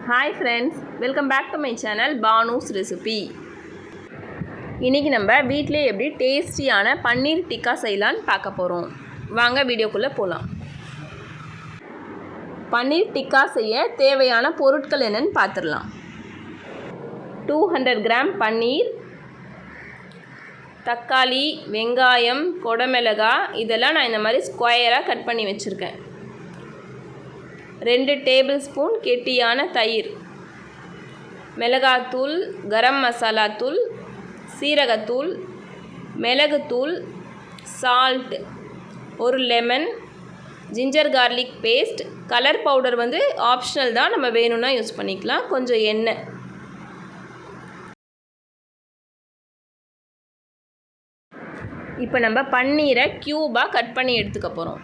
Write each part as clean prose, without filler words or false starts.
Hi friends, welcome back to my channel Banu's Recipe. இன்னைக்கு நம்ம வீட்லயே எப்படி டேஸ்டியான பன்னீர் டிக்கா செய்யலாம்னு பார்க்க போறோம். வாங்க வீடியோக்குள்ள போலாம். பன்னீர் டிக்கா செய்ய தேவையான பொருட்கள் என்னன்னு பார்த்துடலாம். 200 கிராம் பன்னீர், தக்காளி, வெங்காயம், கொடமிளகாய் இதெல்லாம் நான் இந்த மாதிரி ஸ்கொயராக கட் பண்ணி வச்சுருக்கேன். 2 டேபிள் ஸ்பூன் கெட்டியான தயிர், மிளகாத்தூள், கரம் மசாலா தூள், சீரகத்தூள், மிளகுத்தூள், சால்ட், ஒரு lemon, ginger garlic paste, colour powder வந்து ஆப்ஷனல் தான், நம்ம வேணும்னா யூஸ் பண்ணிக்கலாம், கொஞ்சம் எண்ணெய். இப்போ நம்ம பன்னீரை க்யூபாக கட் பண்ணி எடுத்துக்க போகிறோம்.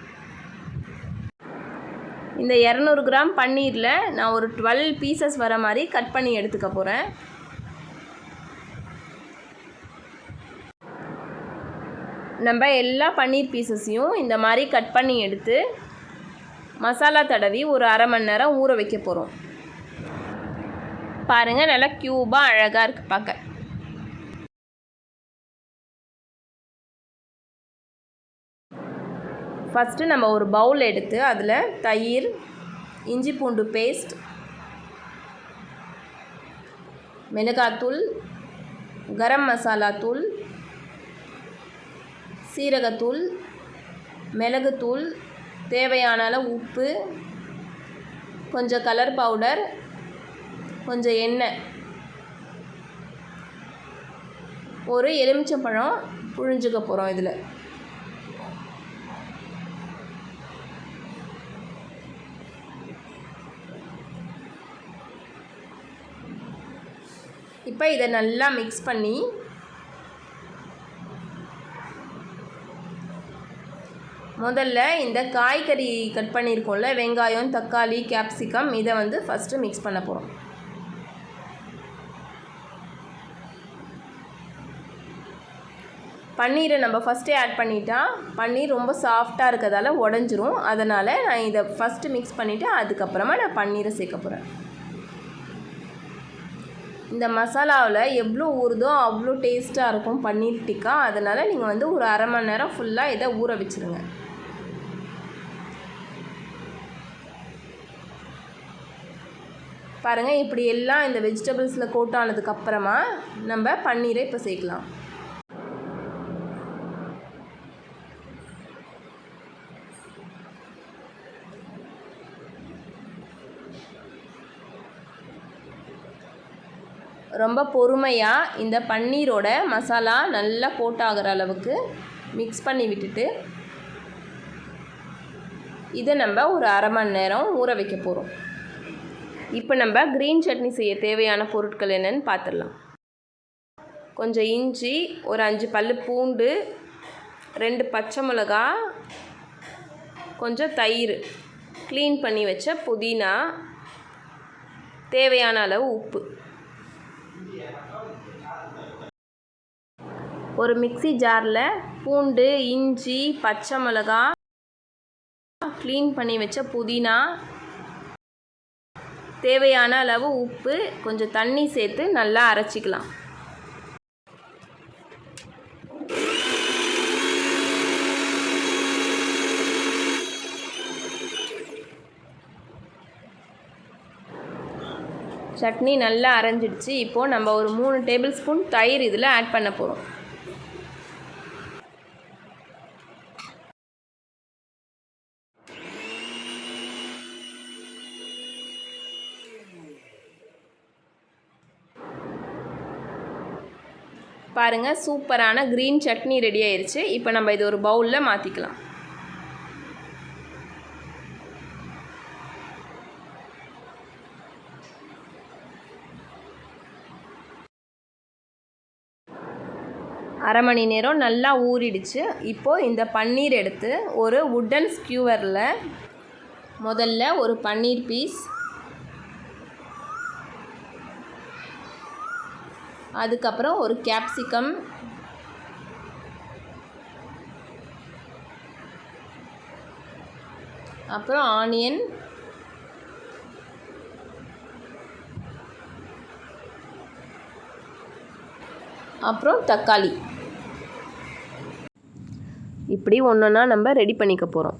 இந்த 200 கிராம் பன்னீரில் நான் ஒரு 12 பீசஸ் வர மாதிரி கட் பண்ணி எடுத்துக்க போகிறேன். நம்ம எல்லா பன்னீர் பீசஸையும் இந்த மாதிரி கட் பண்ணி எடுத்து மசாலா தடவி ஒரு அரை மணி நேரம் ஊற வைக்க போகிறோம். பாருங்கள், நல்லா க்யூபாக அழகாக இருக்குது பார்க்க. ஃபஸ்ட்டு நம்ம ஒரு பவுல் எடுத்து அதில் தயிர், இஞ்சி பூண்டு பேஸ்ட், மிளகாத்தூள், கரம் மசாலா தூள், சீரகத்தூள், மிளகுத்தூள், தேவையான அளவு உப்பு, கொஞ்சம் கலர் பவுடர், கொஞ்சம் எண்ணெய், ஒரு எலுமிச்சம்பழம் புழிஞ்சுக்க போகிறோம் இதில். இப்போ இதை நல்லா மிக்ஸ் பண்ணி முதல்ல இந்த காய்கறி கட் பண்ணியிருக்கோம்ல, வெங்காயம், தக்காளி, கேப்சிகம், இதை வந்து ஃபஸ்ட்டு மிக்ஸ் பண்ண போகிறோம். பன்னீரை நம்ம ஃபஸ்ட்டே ஆட் பண்ணிட்டா பன்னீர் ரொம்ப சாஃப்டாக இருக்கிறதால உடஞ்சிரும். அதனால் நான் இதை ஃபஸ்ட்டு மிக்ஸ் பண்ணிவிட்டு அதுக்கப்புறமா நான் பன்னீரை சேர்க்க போகிறேன். இந்த மசாலாவில் எவ்வளோ ஊறுதோ அவ்வளோ டேஸ்ட்டாக இருக்கும் பன்னீர் டிக்கா. அதனால் நீங்கள் வந்து ஒரு அரை மணி நேரம் ஃபுல்லாக இதை ஊற வச்சுருங்க. பாருங்கள், இப்படி எல்லாம் இந்த வெஜிடபிள்ஸில் கோட் ஆனதுக்கப்புறமா நம்ம பன்னீரை இப்போ சேர்க்கலாம். ரொம்ப பொறுமையாக இந்த பன்னீரோட மசாலா நல்லா கோட் ஆகிற அளவுக்கு மிக்ஸ் பண்ணி விட்டுட்டு இதை நம்ம ஒரு அரை மணி நேரம் ஊற வைக்க போகிறோம். இப்போ நம்ம க்ரீன் சட்னி செய்ய தேவையான பொருட்கள் என்னென்னு பார்த்துடலாம். கொஞ்சம் இஞ்சி, ஒரு 5 பல் பூண்டு, 2 பச்சை மிளகா, கொஞ்சம் தயிர், க்ளீன் பண்ணி வச்ச புதினா, தேவையான அளவு உப்பு. ஒரு மிக்ஸி ஜாரில் பூண்டு, இஞ்சி, பச்சை மிளகா, க்ளீன் பண்ணி வச்ச புதினா, தேவையான அளவு உப்பு, கொஞ்சம் தண்ணி சேர்த்து நல்லா அரைச்சிக்கலாம். சட்னி நல்லா அரைஞ்சிடுச்சு. இப்போது நம்ம ஒரு 3 டேபிள் ஸ்பூன் தயிர் இதில் ஆட் பண்ண போகிறோம். பாருங்கள், சூப்பரான க்ரீன் சட்னி ரெடி ஆயிடுச்சு. இப்போ நம்ம இது ஒரு பவுலில் மாற்றிக்கலாம். அரை மணி நேரம் நல்லா ஊறிடுச்சு. இப்போது இந்த பன்னீர் எடுத்து ஒரு வுட்டன் ஸ்கியூவரில் முதல்ல ஒரு பன்னீர் பீஸ், அதுக்கப்புறம் ஒரு கேப்சிகம், அப்புறம் ஆனியன், அப்புறம் தக்காளி. இப்படி ஒன்றொன்னா நம்ம ரெடி பண்ணிக்க போகிறோம்.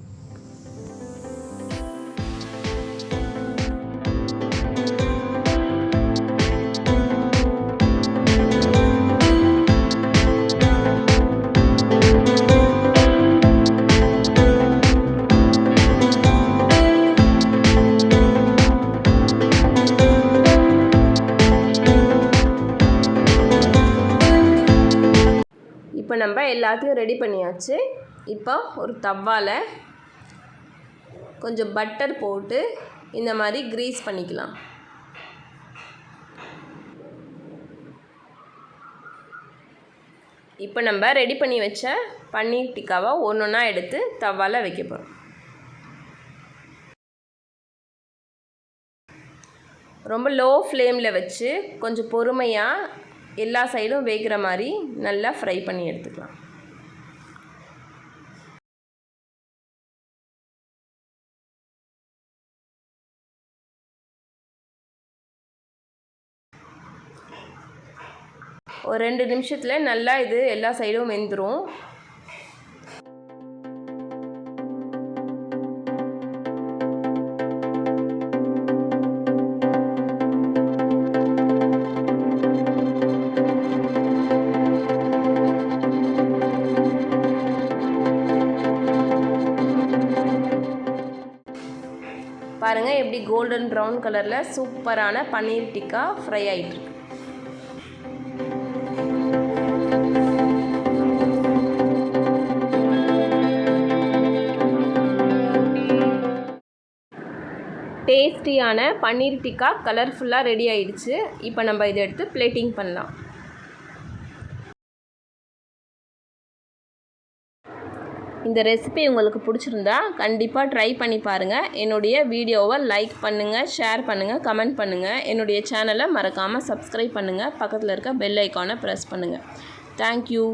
இப்போ நம்ம எல்லாத்தையும் ரெடி பண்ணியாச்சு. இப்போ ஒரு தவாவில் கொஞ்சம் பட்டர் போட்டு இந்த மாதிரி கிரீஸ் பண்ணிக்கலாம். இப்போ நம்ம ரெடி பண்ணி வச்ச பன்னீர் டிக்காவை ஒன்றொன்னா எடுத்து தவாவில் வைக்க போகிறோம். ரொம்ப லோ ஃப்ளேமில் வச்சு கொஞ்சம் பொறுமையாக எல்லா சைடும் வேகிற மாதிரி நல்லா ஃப்ரை பண்ணி எடுத்துக்கலாம். ஒரு 2 நிமிஷத்தில் நல்லா இது எல்லா சைடும் வெந்துடும். பாருங்கள் எப்படி கோல்டன் ப்ரௌன் கலரில் சூப்பரான பன்னீர் டிக்கா ஃப்ரை ஆகிட்டுருக்கு. டேஸ்டியான பன்னீர் டிக்கா கலர்ஃபுல்லாக ரெடி ஆகிடுச்சு. இப்போ நம்ம இதை எடுத்து பிளேட்டிங் பண்ணலாம். இந்த ரெசிபி உங்களுக்கு பிடிச்சிருந்தா கண்டிப்பாக ட்ரை பண்ணி பாருங்கள். என்னுடைய வீடியோவை லைக் பண்ணுங்கள், ஷேர் பண்ணுங்கள், கமெண்ட் பண்ணுங்கள். என்னுடைய சேனலை மறக்காமல் சப்ஸ்கிரைப் பண்ணுங்கள். பக்கத்தில் இருக்க பெல் ஐக்கானை ப்ரெஸ் பண்ணுங்கள். தேங்க்யூ.